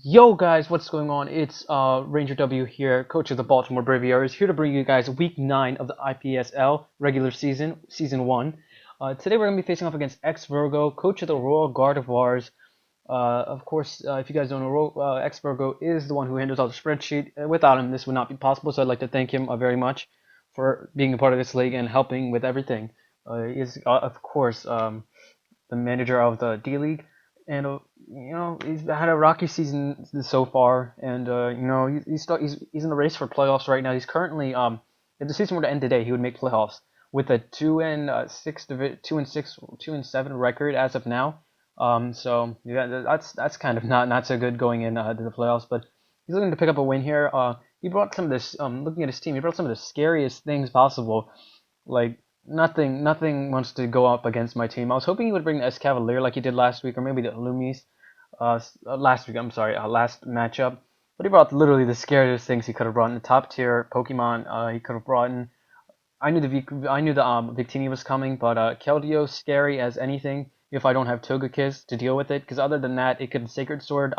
Yo guys, what's going on? It's Ranger W here, coach of the Baltimore Braviaries, here to bring you guys week 9 of the IPSL regular season, season 1. Today we're going to be facing off against Ex.Virgo, coach of the Royal Guard of Wars. Of course, if you guys don't know, Ex.Virgo is the one who handles all the spreadsheet. Without him, this would not be possible, so I'd like to thank him very much for being a part of this league and helping with everything. He is, of course, the manager of the D League, and he's had a rocky season so far, and he's in the race for playoffs right now. He's currently if the season were to end today, he would make playoffs with a 2-6, 2-6, 2-7 record as of now. So yeah, that's kind of not so good going in to the playoffs, but he's looking to pick up a win here. He brought some of this. Looking at his team, he brought some of the scariest things possible, like nothing wants to go up against my team. I was hoping he would bring the S Cavalier like he did last week, or maybe the Illumis last week. I'm sorry, last matchup. But he brought literally the scariest things he could have brought in. The top tier Pokemon he could have brought in. I knew the Victini was coming, but Keldeo scary as anything if I don't have Togekiss to deal with it. Because other than that, it could Sacred Sword,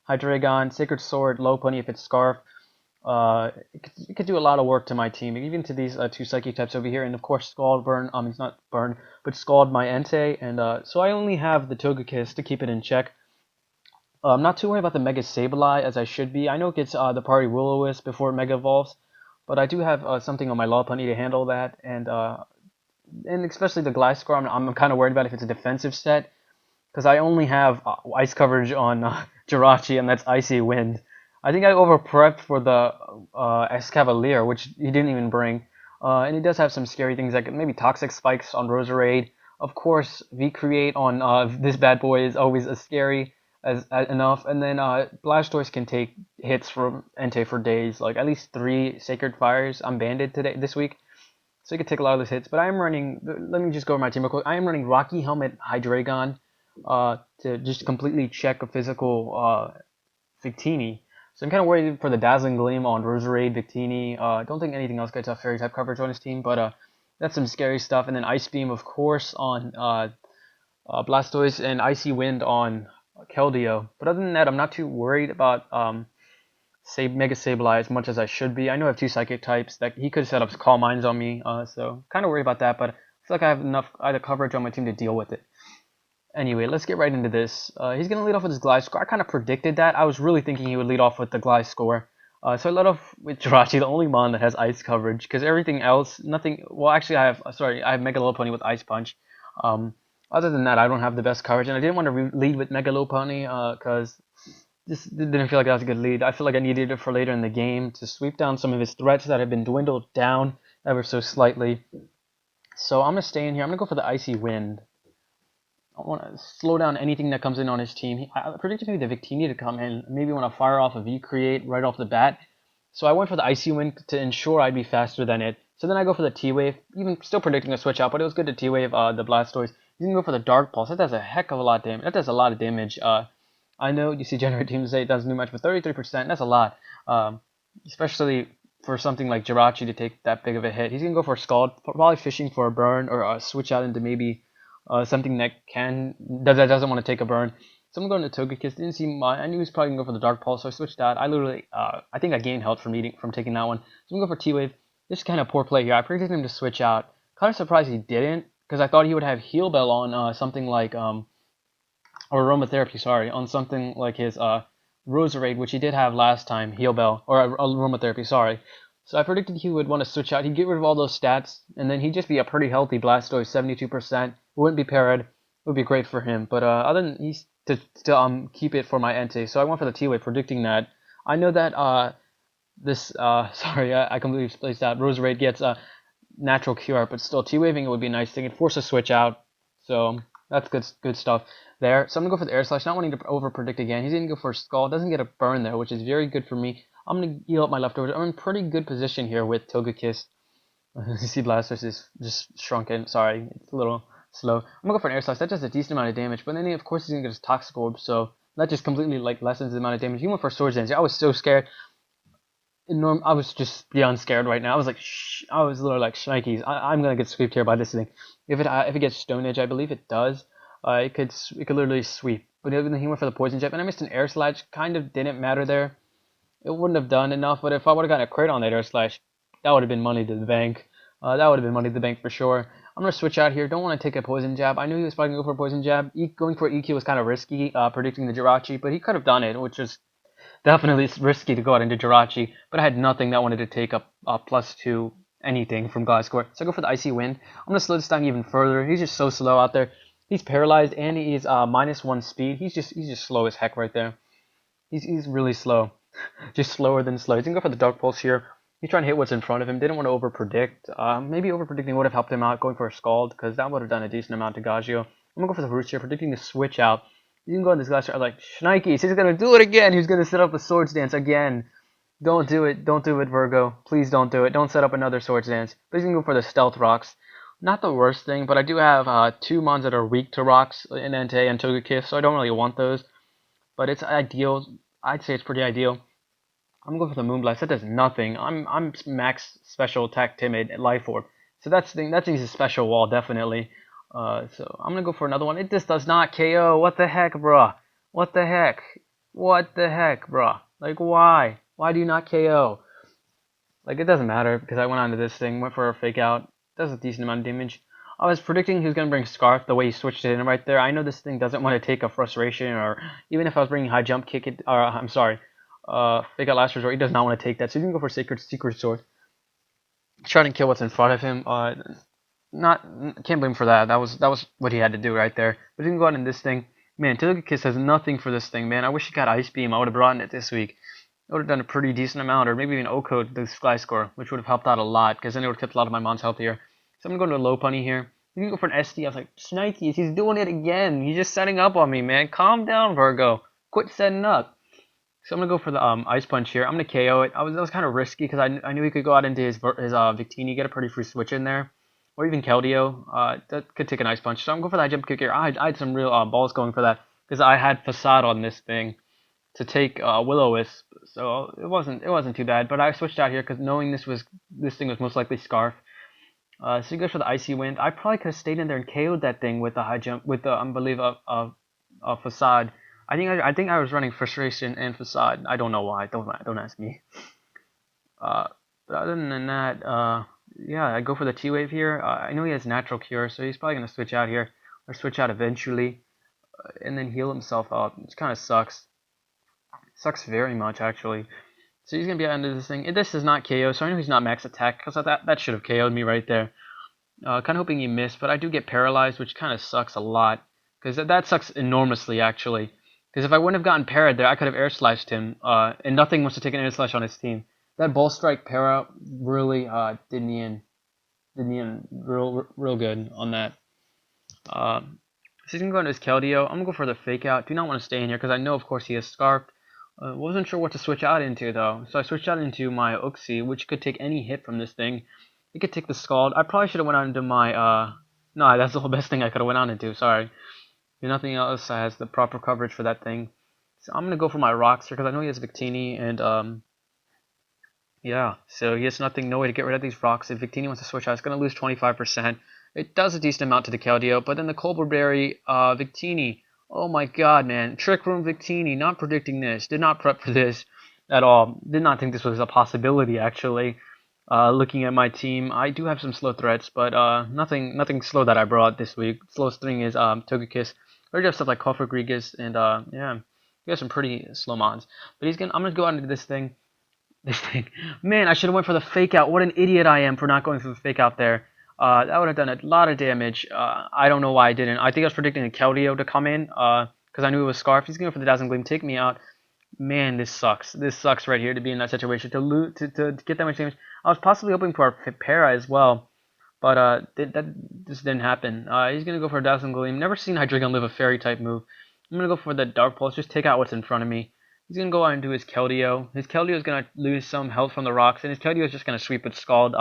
Hydreigon, Sacred Sword, Lopunny if it's Scarf. It could do a lot of work to my team, even to these two psychic types over here, and of course Scald Burn. It's not Burn, but Scald my Entei, and so I only have the Togekiss to keep it in check. I'm not too worried about the Mega Sableye as I should be. I know it gets the party Will-O-Wisp before it Mega Evolves, but I do have something on my Lopunny to handle that, and especially the Gliscor. I'm kind of worried about if it's a defensive set, because I only have ice coverage on Jirachi, and that's Icy Wind. I think I over-prepped for the Escavalier, which he didn't even bring. And he does have some scary things, like maybe Toxic Spikes on Roserade. Of course, V-Create on this bad boy is always as scary as enough. And then Blastoise can take hits from Entei for days, like at least 3 Sacred Fires. I'm banded this week, so he could take a lot of those hits. But I am running, let me just go over my team real quick. I am running Rocky Helmet Hydreigon to just completely check a physical Victini. So I'm kind of worried for the Dazzling Gleam on Roserade, Victini. I don't think anything else gets a Fairy type coverage on his team, but that's some scary stuff. And then Ice Beam, of course, on Blastoise, and Icy Wind on Keldeo. But other than that, I'm not too worried about Mega Sableye as much as I should be. I know I have 2 Psychic types that he could set up Calm Minds on me, so kind of worried about that, but I feel like I have enough either coverage on my team to deal with it. Anyway, let's get right into this. He's going to lead off with his Gliscor. I kind of predicted that. I was really thinking he would lead off with the Gliscor. So I led off with Jirachi, the only mon that has ice coverage, because everything else, nothing. Well, actually, I have Mega Lopunny with Ice Punch. Other than that, I don't have the best coverage, and I didn't want to lead with Mega Lopunny because this didn't feel like that was a good lead. I feel like I needed it for later in the game to sweep down some of his threats that have been dwindled down ever so slightly. So I'm going to stay in here. I'm going to go for the Icy Wind. I want to slow down anything that comes in on his team. I predicted maybe the Victini to come in, maybe want to fire off a V-Create right off the bat. So I went for the Icy Wind to ensure I'd be faster than it. So then I go for the T-Wave, even still predicting a switch out, but it was good to T-Wave the Blastoise. You can go for the Dark Pulse. That does a heck of a lot of damage. That does a lot of damage. I know you see generate teams say it doesn't do much, but 33%, that's a lot. Especially for something like Jirachi to take that big of a hit. He's going to go for a Scald, probably fishing for a burn or a switch out into maybe something that doesn't want to take a burn. So I'm going to Togekiss. Didn't see I knew he was probably gonna go for the Dark Pulse, so I switched that. I think I gained health from taking that one. So I'm gonna go for T-Wave. This kind of poor play here. I predicted him to switch out. Kind of surprised he didn't, because I thought he would have Heal Bell on something like or Aromatherapy, sorry, on something like his Roserade, which he did have last time. Heal Bell or Aromatherapy, sorry. So I predicted he would want to switch out. He'd get rid of all those stats, and then he'd just be a pretty healthy Blastoise, 72%. It wouldn't be parried. It would be great for him. But other than he's to keep it for my Entei, so I went for the T-Wave, predicting that. I know that sorry, I completely spaced out. Roserade gets a natural cure, but still T-Waving it would be a nice thing. It'd force a switch out, so that's good stuff there. So I'm gonna go for the Air Slash, not wanting to over predict again. He's gonna go for a Skull, doesn't get a burn there, which is very good for me. I'm going to heal up my leftovers. I'm in pretty good position here with Togekiss. You see Blastoise is just shrunken. Sorry, it's a little slow. I'm going to go for an Air Slash. That does a decent amount of damage. But then, of course, he's going to get his Toxic Orb. So that just completely lessens the amount of damage. He went for Swords Dance. I was so scared. I was just beyond scared right now. I was like, I was literally like, shnikes. I'm going to get swept here by this thing. If it gets Stone Edge, I believe it does. It could literally sweep but then he went for the poison jab, and I missed an air slash. Kind of didn't matter there. It wouldn't have done enough, but if I would have gotten a crit on that air slash, that would have been money to the bank. That would have been money to the bank for sure. I'm going to switch out here. Don't want to take a poison jab. I knew he was probably going to go for a poison jab. Going for EQ was kind of risky, predicting the Jirachi, but he could have done it, which is definitely risky to go out into Jirachi, but I had nothing that wanted to take up +2 anything from Glasgow. So I go for the Icy Wind. I'm going to slow this down even further. He's just so slow out there. He's paralyzed, and he's -1 speed. He's just slow as heck right there. He's really slow. Just slower than slow. He's going to go for the Dark Pulse here. He's trying to hit what's in front of him. Didn't want to over-predict. Maybe over-predicting would have helped him out, going for a Scald, because that would have done a decent amount to Gagio. I'm going to go for the Roots here, predicting the switch out. You can go on this glass. Like, Shnikes, he's going to do it again. He's going to set up a Swords Dance again. Don't do it. Don't do it, Virgo. Please don't do it. Don't set up another Swords Dance. But he's going to go for the Stealth Rocks. Not the worst thing, but I do have 2 mons that are weak to rocks in Entei and Togekiss, so I don't really want those. But it's ideal. I'd say it's pretty ideal. I'm going for the Moonblast. That does nothing. I'm max special attack timid Life Orb. So that thing's a special wall, definitely. So I'm gonna go for another one. It just does not KO. What the heck, bruh? What the heck? What the heck, bruh? Like, why? Why do you not KO? Like, it doesn't matter because I went onto this thing, went for a fake out. Does a decent amount of damage. I was predicting he was gonna bring Scarf the way he switched it in right there. I know this thing doesn't want to take a Frustration, or even if I was bringing High Jump Kick it, or I'm sorry, Fake Out Last Resort. He does not want to take that, so you can go for Secret Sword. Try to kill what's in front of him. Can't blame him for that. That was what he had to do right there. But you can go out in this thing. Man, Togekiss has nothing for this thing, man. I wish he got Ice Beam. I would have brought it this week. I would have done a pretty decent amount, or maybe even O-Code the Sky Score, which would have helped out a lot, because then it would have kept a lot of my mons healthier. So I'm going to go to a low punny here. You can go for an SD. I was like, Shnikes, he's doing it again. He's just setting up on me, man. Calm down, Virgo. Quit setting up. So I'm going to go for the Ice Punch here. I'm going to KO it. That was kind of risky, because I knew he could go out into his Victini, get a pretty free switch in there. Or even Keldeo. That could take an Ice Punch. So I'm going for that Jump Kick here. I had some real balls going for that, because I had Facade on this thing to take Will-O-Wisp, so it wasn't too bad. But I switched out here because knowing this thing was most likely Scarf. So he goes for the Icy Wind. I probably could have stayed in there and KO'd that thing with the high jump, with the Facade. I think I was running Frustration and Facade. I don't know why. Don't ask me. But other than that, yeah, I go for the T-Wave here. I know he has Natural Cure, so he's probably gonna switch out here, or switch out eventually, and then heal himself up. Which kind of sucks. Sucks very much, actually. So he's going to be under this thing. This is not KO, so I know he's not max attack, because that should have KO'd me right there. Kind of hoping he missed, but I do get paralyzed, which kind of sucks a lot. Because that sucks enormously, actually. Because if I wouldn't have gotten parried there, I could have air slashed him, and nothing wants to take an air slash on his team. That Ball Strike para really did me in real good on that. So he's going to go into his Keldeo. I'm going to go for the Fake Out. Do not want to stay in here, because I know, of course, he is Scarfed. Wasn't sure what to switch out into, though. So I switched out into my Uxie, which could take any hit from this thing. It could take the Scald. I probably should have went out into my, no, that's the whole best thing I could have went out into, sorry. Nothing else has the proper coverage for that thing. So I'm going to go for my Rocks here, because I know he has Victini, and, yeah. So he has no way to get rid of these Rocks. If Victini wants to switch out, it's going to lose 25%. It does a decent amount to the Keldeo, but then the Colbur Berry, Victini, oh my god, man. Trick Room Victini, not predicting this. Did not prep for this at all. Did not think this was a possibility, actually. Looking at my team, I do have some slow threats, but nothing slow that I brought this week. Slowest thing is Togekiss. I already have stuff like Cofagrigus, and yeah, he has some pretty slow mons. But I'm gonna go out into this thing. Man, I should have went for the Fake Out. What an idiot I am for not going for the Fake Out there. That would have done a lot of damage. I don't know why I didn't. I think I was predicting a Keldeo to come in, because I knew it was Scarf. He's going to go for the Dazzling Gleam, take me out. Man, this sucks. This sucks right here to be in that situation. To get that much damage. I was possibly hoping for a Para as well, but that just didn't happen. He's going to go for a Dazzling Gleam. Never seen Hydreigon live a Fairy type move. I'm going to go for the Dark Pulse. Just take out what's in front of me. He's going to go out and do his Keldeo. His Keldeo is going to lose some health from the rocks, and his Keldeo is just going to sweep with Scald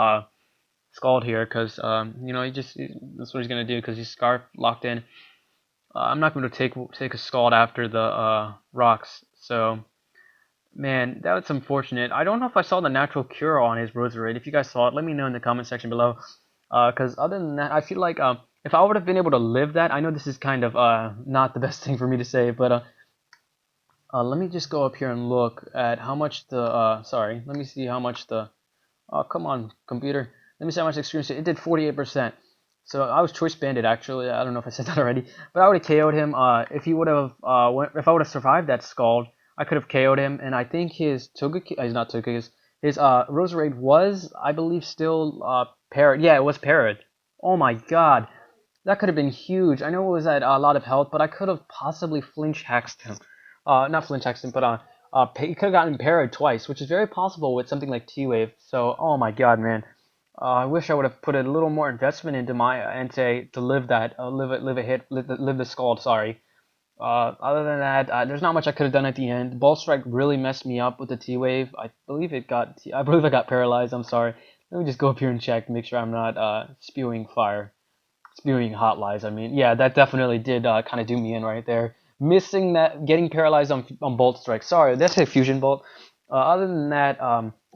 here, because you know, that's what he's gonna do, because he's Scarf locked in. I'm not going to take a Scald after the rocks. So man, that was unfortunate. I don't know if I saw the Natural Cure on his Roserade. If you guys saw it, let me know in the comment section below. Because other than that, I feel like if I would have been able to live that, I know this is kind of not the best thing for me to say, but let me just go up here and look at how much the sorry, let me see how much the oh, come on, computer. Let me see how much experience it did. 48%. So I was choice banded actually. I don't know if I said that already, but I would have KO'd him. If he would have, if I would have survived that scald, I could have KO'd him. And I think his Togekiss, he's not Togekiss. His Roserade was, I believe, still parried. Yeah, it was parried. Oh my God, that could have been huge. I know it was at a lot of health, but I could have possibly flinch hexed him. Not flinch hexed him, but he could have gotten parried twice, which is very possible with something like T-Wave. So, oh my God, man. I wish I would have put a little more investment into my Entei to live that, live the scald. Sorry. Other than that, there's not much I could have done at the end. Ball Strike really messed me up with the T-Wave. I believe I got paralyzed. I'm sorry. Let me just go up here and check to make sure I'm not spewing fire. Spewing hot lies. I mean, yeah, that definitely did kind of do me in right there. Missing that, getting paralyzed on Bolt Strike. Sorry, that's a Fusion Bolt. Other than that,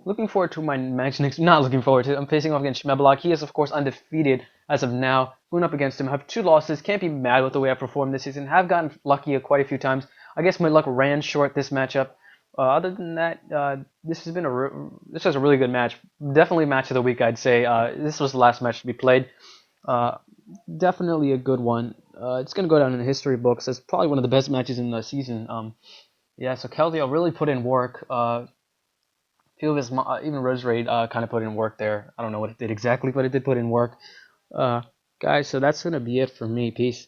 looking forward to my match next. Not looking forward to. I'm facing off against Schmeblock. He is of course undefeated as of now. Going up against him, I have 2 losses. Can't be mad with the way I performed this season. Have gotten lucky quite a few times. I guess my luck ran short this matchup. Other than that, this was a really good match. Definitely match of the week, I'd say. This was the last match to be played. Uh, Definitely a good one. It's gonna go down in the history books as probably one of the best matches in the season. Yeah, so Keldeo really put in work. Few of his even Roserade kind of put in work there. I don't know what it did exactly, but it did put in work. Uh, Guys, so that's gonna be it for me. Peace.